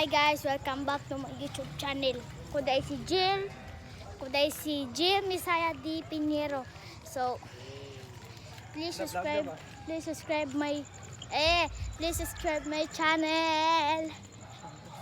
Hi guys, welcome back to my YouTube channel. Kuday si Jill. Kuday si Jill Misaya D. Pinheiro. So, please subscribe my channel.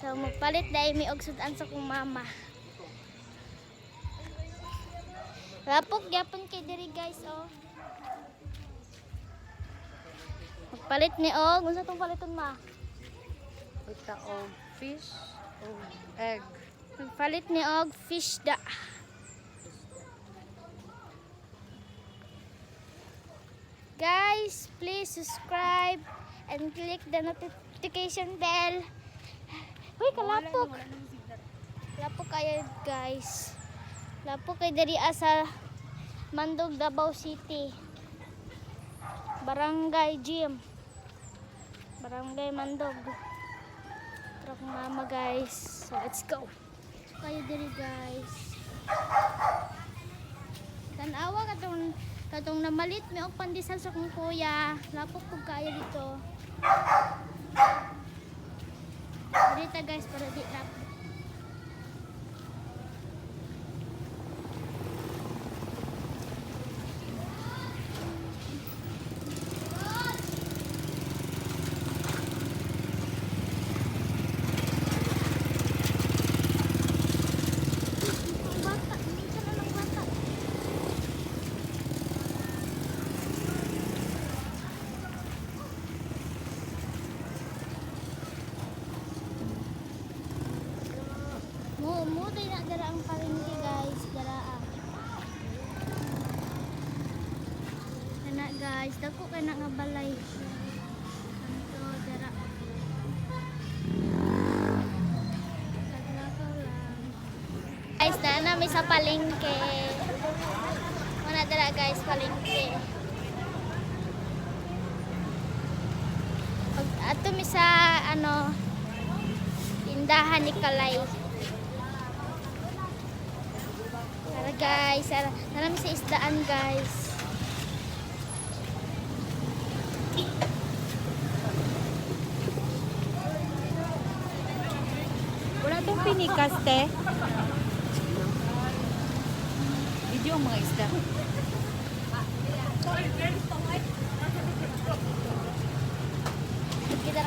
So, magpalit dahil may ogsudan sa kong mama. Rapok gyapon kay diri guys, oh. Magpalit ni og, unsa tong paliton ma? Ita og fish o egg. Magpalit ni og fish da. Guys, please subscribe and click the notification bell. Uy, kalapok. Lapok kayo guys. Lapok kayo dari asa Mandog, Davao City. Barangay Gym. Barangay Mandog. Truck mama guys. So let's go. So kayo diri guys. Tanawa katong namalit mi og pandesal sa kong kuya. Lapok pug kayo dito. Dito guys para di lapok. Mo tayo na dara ang palengke guys, daraan. Kana guys, dako kay na nga balay. Kanto dara. Taglakaw lang. Guys, na nami sa palengke. Muna dara guys, palengke. Ato mi sa tindahan ni Kalay. Tara guys, tara sa isdaan guys. Wala tong pinikas, te. Video ang mga isda. Kita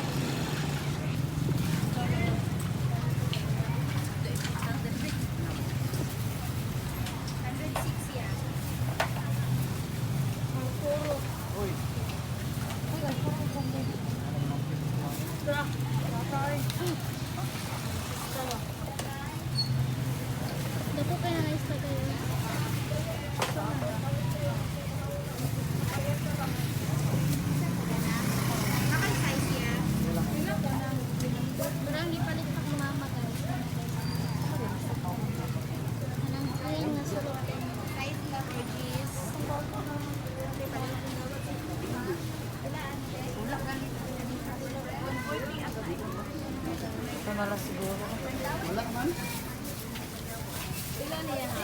dako kaya na isda kayo. Kurang gipalit pa kong mama guys. Anong green na sulok. Size na veggies. Ito na lang siguro. Wala man. Ilan niya ha?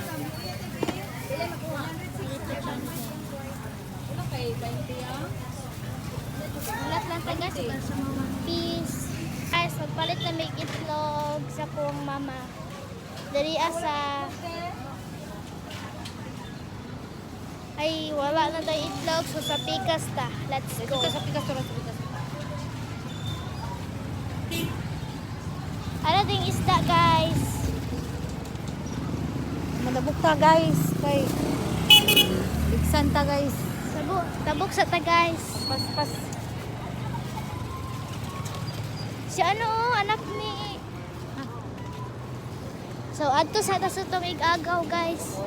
Ilan ako ha? Wala kay 20 ah? Ulat lang taga sa mama. Peace. Guys, magpalit na may itlog sa kong mama. Dari asa ay wala na tayo itlog so sa pikas ta. Let's go. Ito sa pikas, sa pikas. Ano ding isda guys? Madabok ta guys. Kay Bigsan ta guys. Tabok sa ta guys. Pas. Si anak ni. So adto sa itong igagaw guys.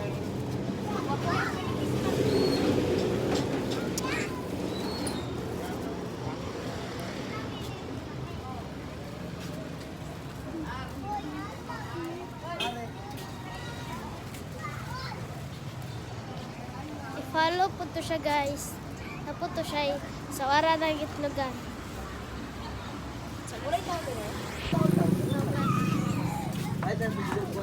I-follow po to siya guys. Tapos to siya sa wara ng itlogan. Ay, dahil video ko.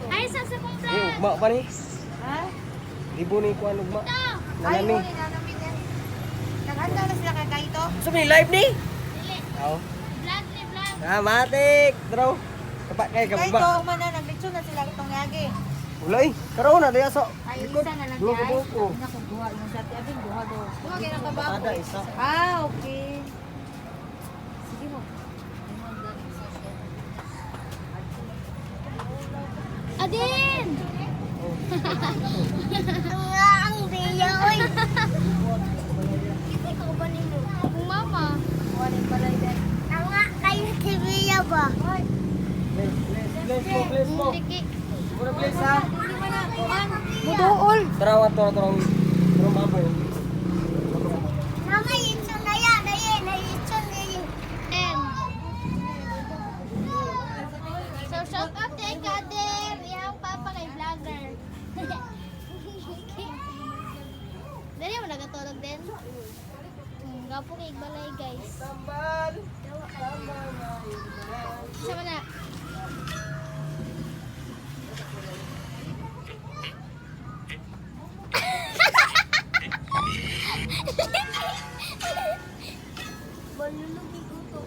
Ay, sa kong Ni plan. ugma ba ni? Ha? Libo ni kuan ugma. Ay, Nanami. huli na namin eh. Naghanda na sila kay Kaito. So may live ni? Dili. Aw. Vlog ni vlog. Ah, matik. Draw. Kapat kay Kay kababa. ko man na naglitson na sila itong yagi. Ulay. Karon na diya sa Ay, likod. isa na lang Duha di ka ay. buko. Sabi na kung duha yung sa abin, duha do. Duha kaya ng kabako. Ada isa. Ah, okay. Sige mo. Adin! Ang biya, oy! Kasi ko ba nimo? Kung mama. Wala balay din. Ang nga kayo si Biya ba? Please mo. Liki. Muna please ha. Hindi man na kuan. Muduol. Tarawa to turong baboy. Mama, yitsun na yan. Yitsun na yan. So, shout out to Ekader. Iyang papa kay vlogger. Dali mo nagatulog din? Gapo kay Igbalay, guys. Tambal. Sama na. Malulugi ko to.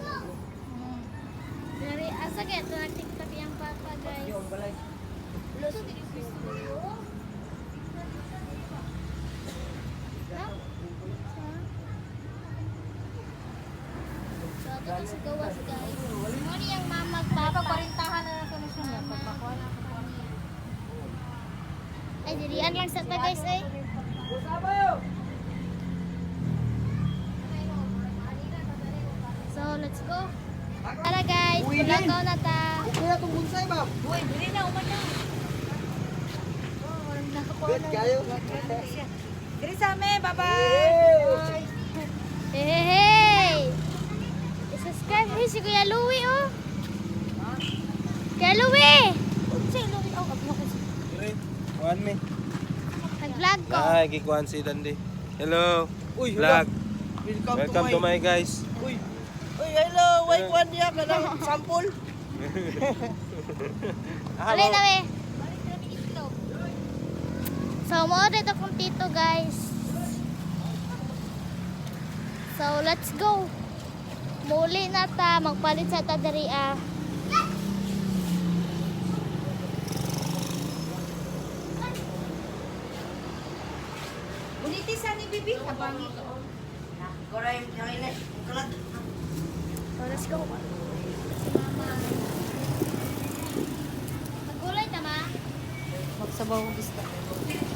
Dari asa kaya ito na TikTok yung papa, guys. Yung balay. No? So, ito na sa gawas, guys. Muna yung mama at papa. Paparintahan na lang kami siya. Pagpakuan. Ay, dirian lang sa ta, guys, eh. So, let's go. Tara, guys. Uwi din. Bulagaw na ta. Kuya tong bunsay ba? Uy, dili na uman na. Bet kayo. Dili sa amin, bye-bye. Hey, hey, hey! I-subscribe mo si Kuya Louie, oh! Kuya Louie! Unsay luwi aw ablo ko. Kuan me. Nag-vlog ko. Hi, kikuan si Dandy. Hello. Uy, Vlog. Welcome, Welcome to my guys. Uy. Uy, hello. Wait, kuan diya ka ng sample. Alay na, we. So, mo-order akong tito, guys. So, let's go. Muli na ta. Magpalit sa ta diri, ah. Buniti sa ni bibi abangi. So, let's go. Magulay ta, ma. Magsabaw ng isda. Uling.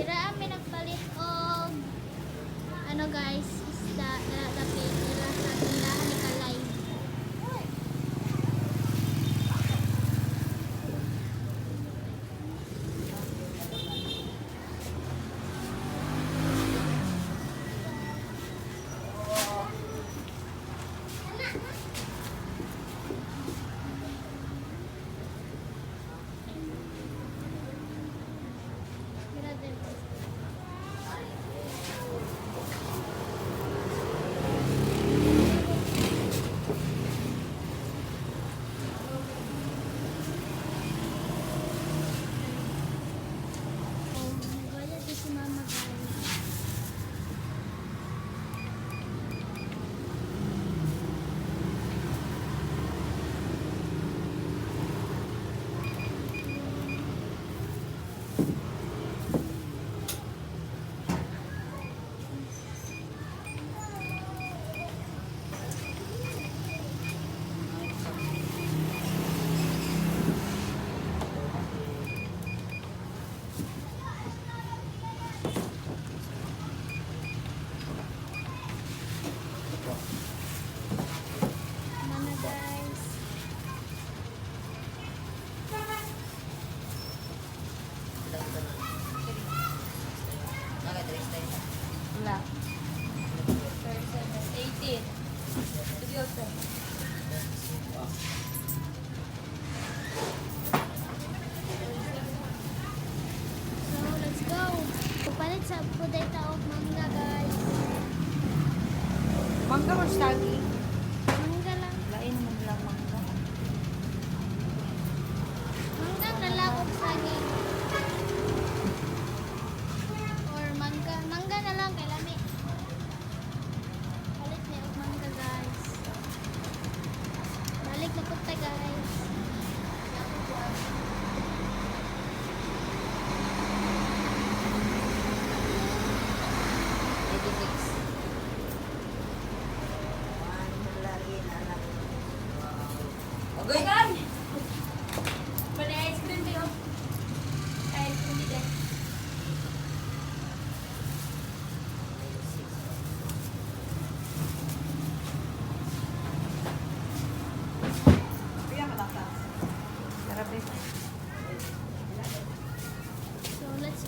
Dira amin nagpalit og ano guys, isda dapit dira sa tindahan ni Kalay. Dira din. Wala di si mama guys. Mana guys. Wala. 18. Seryoso. So let's go. Palit sa puday taog mangga guys. Mangga or sagi? Mangga lang. Lain mo lang mangga. Mangga na lang og sagi.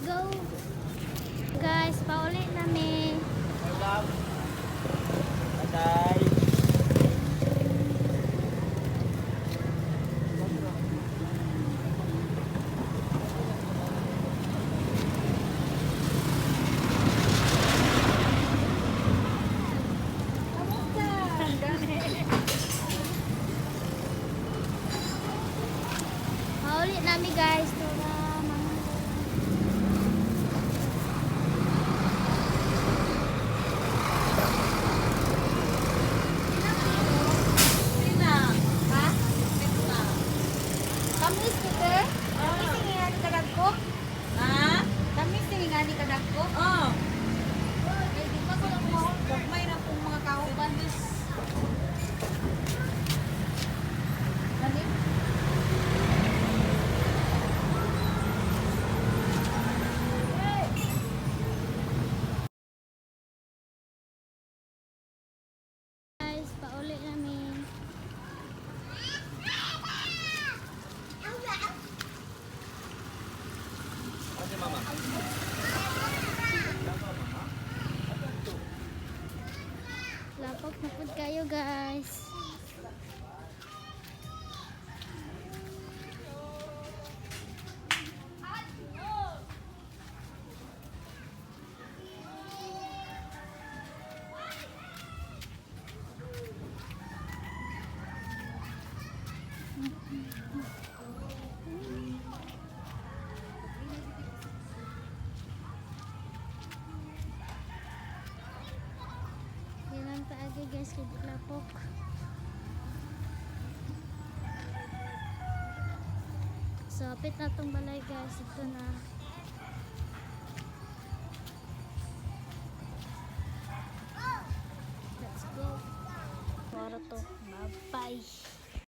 go. Guys, pauli namin. Bye. Pauli namin guys. Tura, mga... Ha? Tamis dito? Tamis tingin kadagko? Ha? Tamis tingin kadagko? Oo. Eh, di ba ko lang mo? Gagmay na pong mga kauban. Ganit? Guys, pauli namin. Lapok na po kayo guys. Yan paagi guys kay lapok. So, apit na tong balay guys. Ito na. Let's go. Para to. Bye-bye.